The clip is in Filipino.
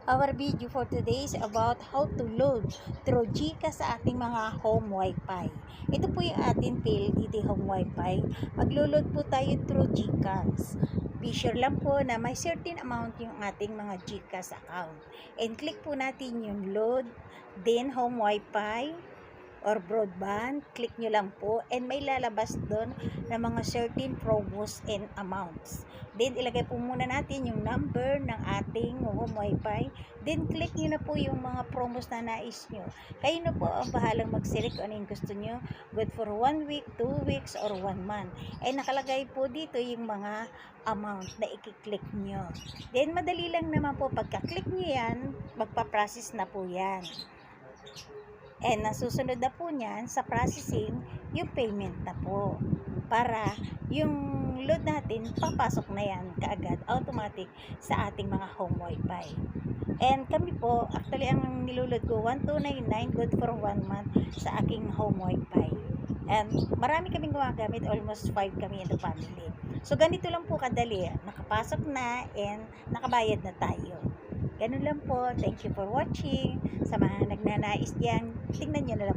Our video for today is about how to load through GCash sa ating mga home wifi. Ito po yung ating PLDT home wifi. Maglo-load po tayo through GCash. Be sure lang po na may certain amount yung ating mga GCash account. And click po natin yung load, then home wifi or broadband, click nyo lang po and may lalabas doon na mga certain promos and amounts. Then ilagay po muna natin yung number ng ating home wifi, then click nyo na po yung mga promos na nais nyo. Kayo na po ang bahalang mag-select kung ano yung gusto nyo, good for 1 week, 2 weeks, or 1 month. And nakalagay po dito yung mga amount na i-click nyo. Then madali lang naman po, pagka-click nyo yan, magpa-process na po yan. And nasusunod na po niyan sa processing, yung payment na po. Para yung load natin, papasok na yan kaagad, automatic sa ating mga home wifi. And kami po, actually ang nilulod ko, 1299, good for 1 month sa aking home wifi. And marami kaming gumagamit, almost 5 kami in the family. So ganito lang po kadali, nakapasok na and nakabayad na tayo. Ganun lang po. Thank you for watching. Sa mga nagnanais diyan, tingnan nyo na lang.